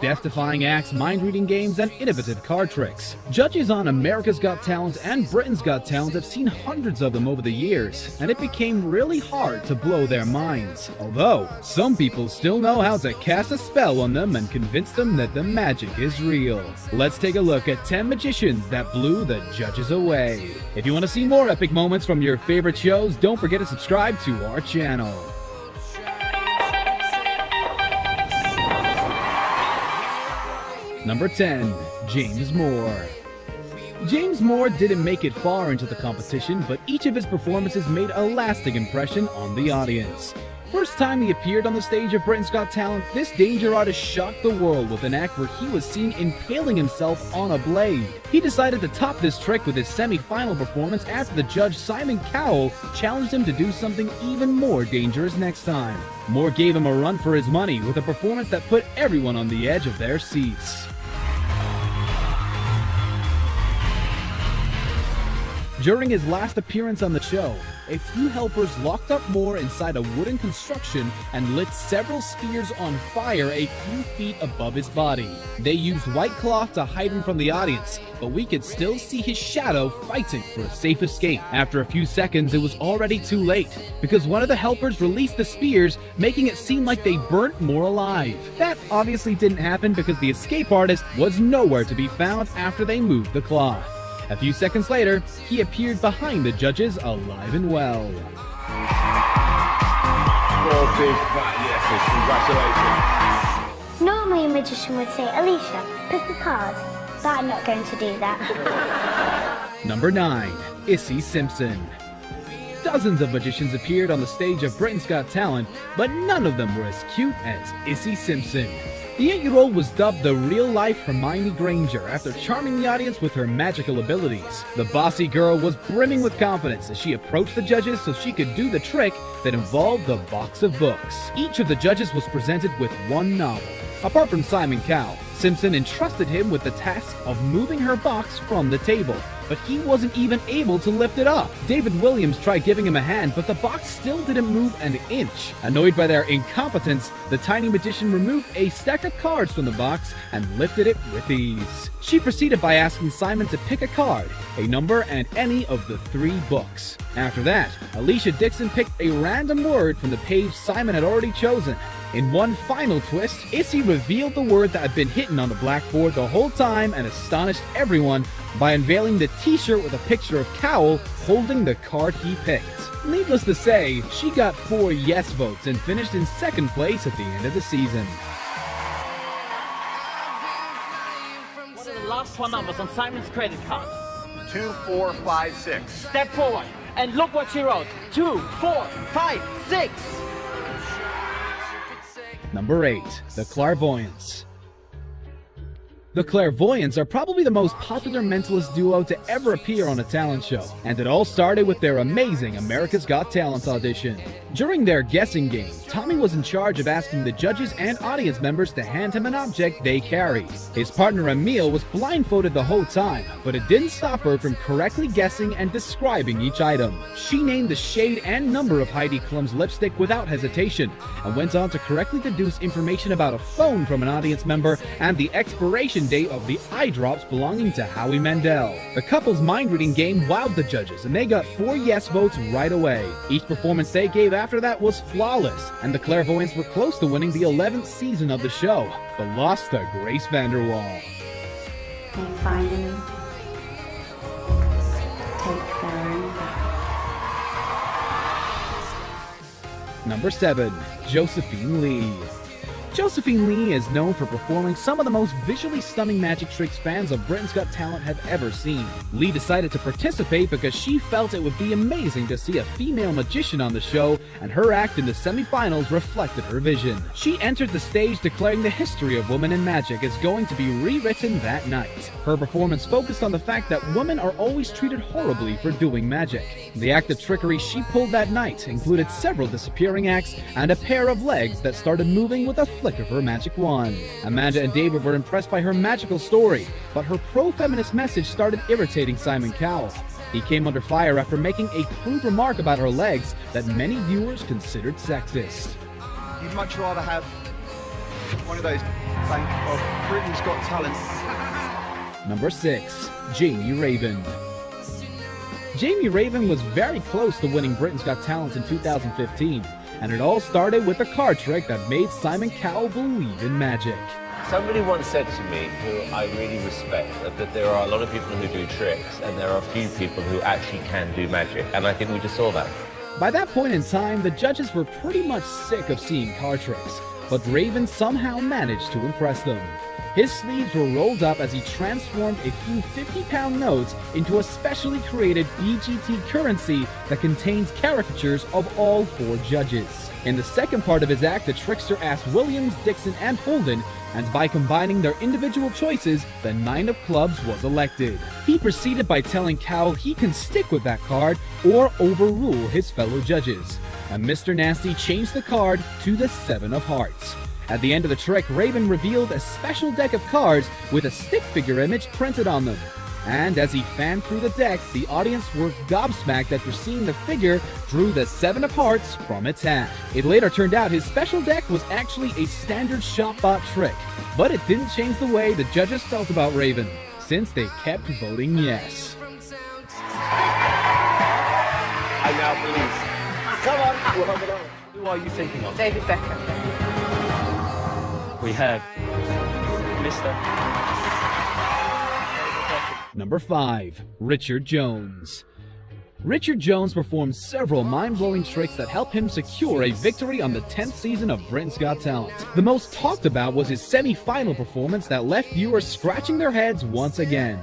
death-defying acts, mind-reading games, and innovative card tricks. Judges on America's Got Talent and Britain's Got Talent have seen hundreds of them over the years, and it became really hard to blow their minds. Although, some people still know how to cast a spell on them and convince them that the magic is real. Let's take a look at 10 magicians that blew the judges away. If you want to see more epic moments from your favorite shows, don't forget to subscribe to our channel. Number 10. James Moore. James Moore didn't make it far into the competition, but each of his performances made a lasting impression on the audience. First time he appeared on the stage of Britain's Got Talent, this danger artist shocked the world with an act where he was seen impaling himself on a blade. He decided to top this trick with his semi-final performance after the judge Simon Cowell challenged him to do something even more dangerous next time. Moore gave him a run for his money with a performance that put everyone on the edge of their seats. During his last appearance on the show, a few helpers locked up Moore inside a wooden construction and lit several spears on fire a few feet above his body. They used white cloth to hide him from the audience, but we could still see his shadow fighting for a safe escape. After a few seconds, it was already too late, because one of the helpers released the spears, making it seem like they burnt Moore alive. That obviously didn't happen because the escape artist was nowhere to be found after they moved the cloth. A few seconds later, he appeared behind the judges alive and well. 4 big fat yeses, congratulations. Normally a magician would say, Alicia, pick a card, but I'm not going to do that. Number 9. Issy Simpson. Dozens of magicians appeared on the stage of Britain's Got Talent, but none of them were as cute as Issy Simpson. The 8-year-old was dubbed the real-life Hermione Granger after charming the audience with her magical abilities. The bossy girl was brimming with confidence as she approached the judges so she could do the trick that involved the box of books. Each of the judges was presented with one novel. Apart from Simon Cowell, Simpson entrusted him with the task of moving her box from the table, but he wasn't even able to lift it up. David Williams tried giving him a hand, but the box still didn't move an inch. Annoyed by their incompetence, the tiny magician removed a stack of cards from the box and lifted it with ease. She proceeded by asking Simon to pick a card, a number, and any of the 3 books. After that, Alicia Dixon picked a random word from the page Simon had already chosen. In one final twist, Issy revealed the word that had been hidden on the blackboard the whole time and astonished everyone by unveiling the t-shirt with a picture of Cowell holding the card he picked. Needless to say, she got 4 yes votes and finished in 2nd place at the end of the season. What are the last 4 numbers on Simon's credit card? 2456. Step forward and look what she wrote. 2, 4, 5, 6. Number 8. The Clairvoyants. The Clairvoyants are probably the most popular mentalist duo to ever appear on a talent show, and it all started with their amazing America's Got Talent audition. During their guessing game, Tommy was in charge of asking the judges and audience members to hand him an object they carried. His partner Emile was blindfolded the whole time, but it didn't stop her from correctly guessing and describing each item. She named the shade and number of Heidi Klum's lipstick without hesitation, and went on to correctly deduce information about a phone from an audience member and the expiration date of the eye drops belonging to Howie Mandel. The couple's mind-reading game wowed the judges, and they got 4 yes votes right away. Each performance they gave after that was flawless, and the Clairvoyants were close to winning the 11th season of the show, but lost to Grace Vanderwall. And finally, take their own back. Number 7. Josephine Lee. Josephine Lee is known for performing some of the most visually stunning magic tricks fans of Britain's Got Talent have ever seen. Lee decided to participate because she felt it would be amazing to see a female magician on the show, and her act in the semi-finals reflected her vision. She entered the stage declaring the history of women in magic is going to be rewritten that night. Her performance focused on the fact that women are always treated horribly for doing magic. The act of trickery she pulled that night included several disappearing acts and a pair of legs that started moving with a flick of her magic wand. Amanda and David were impressed by her magical story, but her pro-feminist message started irritating Simon Cowell. He came under fire after making a crude remark about her legs that many viewers considered sexist. You'd much rather have One of those bank of Britain's Got Talent. Number 6. Jamie Raven. Jamie Raven was very close to winning Britain's Got Talent in 2015, and it all started with a card trick that made Simon Cowell believe in magic. Somebody once said to me, who I really respect, that there are a lot of people who do tricks and there are a few people who actually can do magic, and I think we just saw that. By that point in time, the judges were pretty much sick of seeing card tricks, but Raven somehow managed to impress them. His sleeves were rolled up as he transformed a few 50-pound notes into a specially created BGT currency that contains caricatures of all 4 judges. In the second part of his act, the trickster asked Williams, Dixon, and Holden, and by combining their individual choices, the 9 of clubs was elected. He proceeded by telling Cowell he can stick with that card or overrule his fellow judges. And Mr. Nasty changed the card to the 7 of hearts. At the end of the trick, Raven revealed a special deck of cards with a stick figure image printed on them. And as he fanned through the deck, the audience were gobsmacked after seeing the figure drew the 7 of hearts from its hat. It later turned out his special deck was actually a standard shop-bought trick, but it didn't change the way the judges felt about Raven, since they kept voting yes. I now believe. Come on, we'll hug it on. Who are you thinking of? David Beckham. We have Mr. Number 5. Richard Jones. Richard Jones performed several mind-blowing tricks that helped him secure a victory on the 10th season of Britain's Got Talent. The most talked about was his semi-final performance that left viewers scratching their heads once again.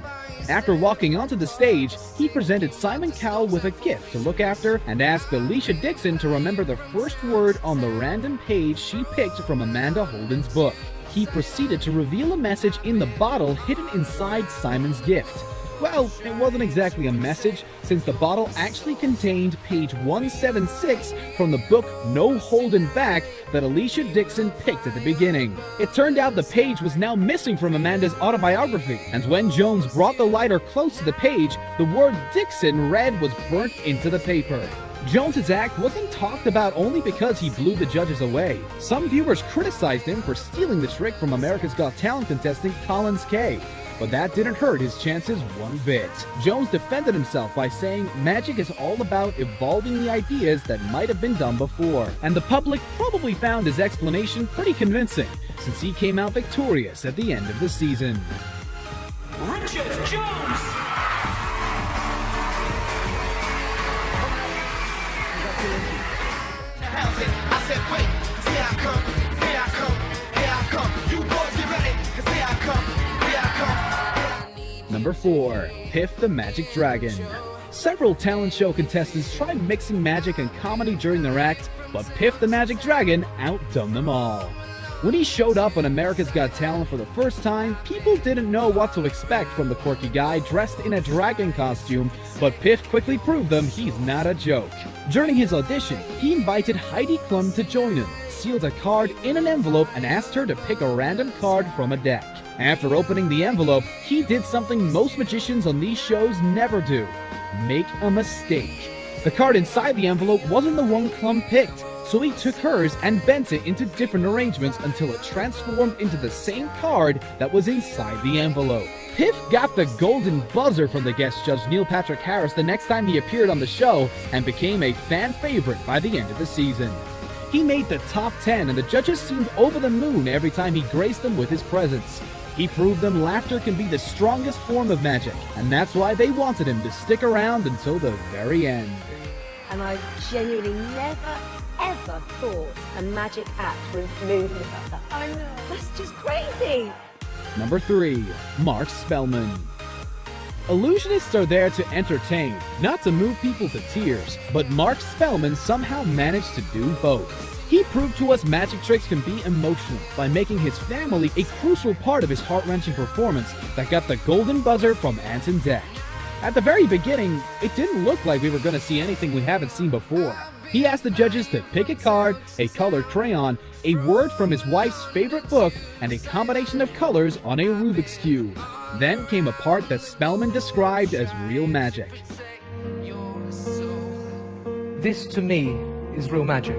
After walking onto the stage, he presented Simon Cowell with a gift to look after and asked Alicia Dixon to remember the first word on the random page she picked from Amanda Holden's book. He proceeded to reveal a message in the bottle hidden inside Simon's gift. Well, it wasn't exactly a message, since the bottle actually contained page 176 from the book No Holding Back that Alicia Dixon picked at the beginning. It turned out the page was now missing from Amanda's autobiography, and when Jones brought the lighter close to the page, the word Dixon read was burnt into the paper. Jones's act wasn't talked about only because he blew the judges away. Some viewers criticized him for stealing the trick from America's Got Talent contestant Collins Kay. But that didn't hurt his chances one bit. Jones defended himself by saying magic is all about evolving the ideas that might have been done before. And the public probably found his explanation pretty convincing, since he came out victorious at the end of the season. Richard Jones! I said, wait, here I come, here I come, here I come. You boys get ready, 'cause here I come, here I come. Number 4. Piff the Magic Dragon. Several talent show contestants tried mixing magic and comedy during their act, but Piff the Magic Dragon outdone them all. When he showed up on America's Got Talent for the first time, people didn't know what to expect from the quirky guy dressed in a dragon costume, but Piff quickly proved them he's not a joke. During his audition, he invited Heidi Klum to join him, sealed a card in an envelope, and asked her to pick a random card from a deck. After opening the envelope, he did something most magicians on these shows never do: make a mistake. The card inside the envelope wasn't the one Klum picked, so he took hers and bent it into different arrangements until it transformed into the same card that was inside the envelope. Piff got the golden buzzer from the guest judge Neil Patrick Harris the next time he appeared on the show and became a fan favorite by the end of the season. He made the top 10 and the judges seemed over the moon every time he graced them with his presence. He proved them laughter can be the strongest form of magic, and that's why they wanted him to stick around until the very end. And I genuinely never, ever thought a magic act would move me like that. I know. That's just crazy. Number 3. Mark Spellman. Illusionists are there to entertain, not to move people to tears, but Mark Spellman somehow managed to do both. He proved to us magic tricks can be emotional by making his family a crucial part of his heart-wrenching performance that got the golden buzzer from Anton Deck. At the very beginning, it didn't look like we were going to see anything we haven't seen before. He asked the judges to pick a card, a colored crayon, a word from his wife's favorite book, and a combination of colors on a Rubik's Cube. Then came a part that Spellman described as real magic. This, to me, is real magic.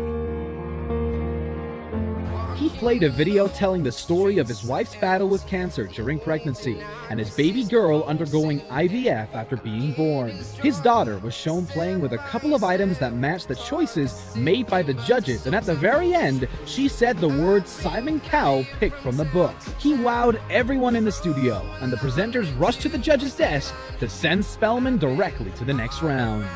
He played a video telling the story of his wife's battle with cancer during pregnancy and his baby girl undergoing IVF after being born. His daughter was shown playing with a couple of items that matched the choices made by the judges, and at the very end, she said the words Simon Cowell picked from the book. He wowed everyone in the studio, and the presenters rushed to the judge's desk to send Spellman directly to the next round.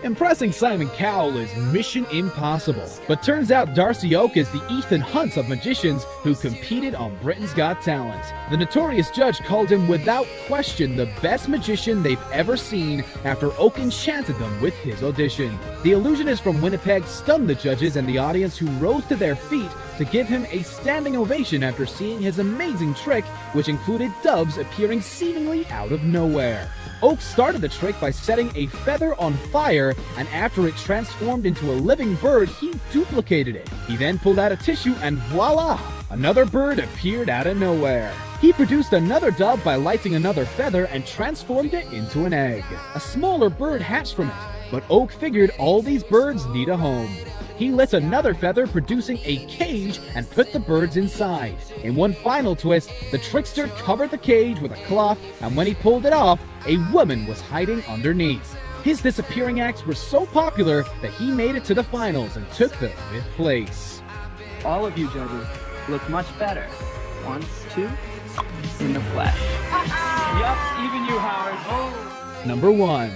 Impressing Simon Cowell is mission impossible, but turns out Darcy Oak is the Ethan Hunt of magicians who competed on Britain's Got Talent. The notorious judge called him without question the best magician they've ever seen after Oak enchanted them with his audition. The illusionist from Winnipeg stunned the judges and the audience, who rose to their feet to give him a standing ovation after seeing his amazing trick, which included doves appearing seemingly out of nowhere. Oak started the trick by setting a feather on fire, and after it transformed into a living bird, he duplicated it. He then pulled out a tissue and voila! Another bird appeared out of nowhere. He produced another dove by lighting another feather and transformed it into an egg. A smaller bird hatched from it, but Oak figured all these birds need a home. He lit another feather, producing a cage, and put the birds inside. In one final twist, the trickster covered the cage with a cloth, and when he pulled it off, a woman was hiding underneath. His disappearing acts were so popular that he made it to the finals and took the 5th place. All of you judges look much better. 1, 2, in the flesh. Yup, even you, Howard. Number 1.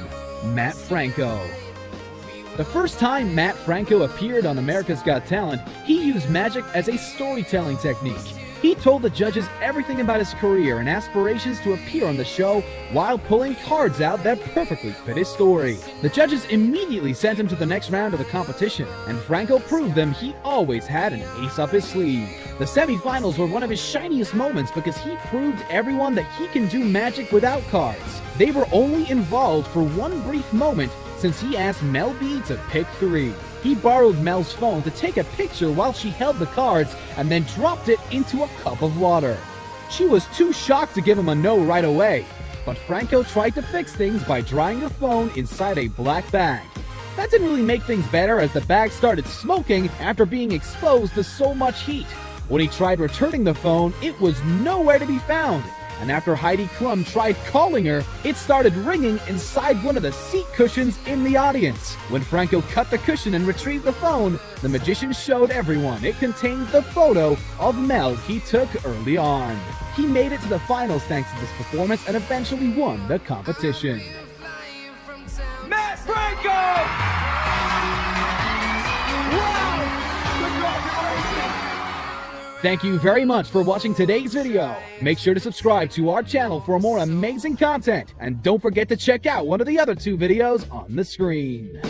Matt Franco. The first time Matt Franco appeared on America's Got Talent, he used magic as a storytelling technique. He told the judges everything about his career and aspirations to appear on the show while pulling cards out that perfectly fit his story. The judges immediately sent him to the next round of the competition, and Franco proved them he always had an ace up his sleeve. The semifinals were one of his shiniest moments because he proved everyone that he can do magic without cards. They were only involved for one brief moment, since he asked Mel B to pick 3. He borrowed Mel's phone to take a picture while she held the cards and then dropped it into a cup of water. She was too shocked to give him a no right away, but Franco tried to fix things by drying her phone inside a black bag. That didn't really make things better, as the bag started smoking after being exposed to so much heat. When he tried returning the phone, it was nowhere to be found. And after Heidi Klum tried calling her, it started ringing inside one of the seat cushions in the audience. When Franco cut the cushion and retrieved the phone, the magician showed everyone it contained the photo of Mel he took early on. He made it to the finals thanks to this performance and eventually won the competition. Matt Franco! Wow! Congratulations! Thank you very much for watching today's video. Make sure to subscribe to our channel for more amazing content, and don't forget to check out one of the other 2 videos on the screen.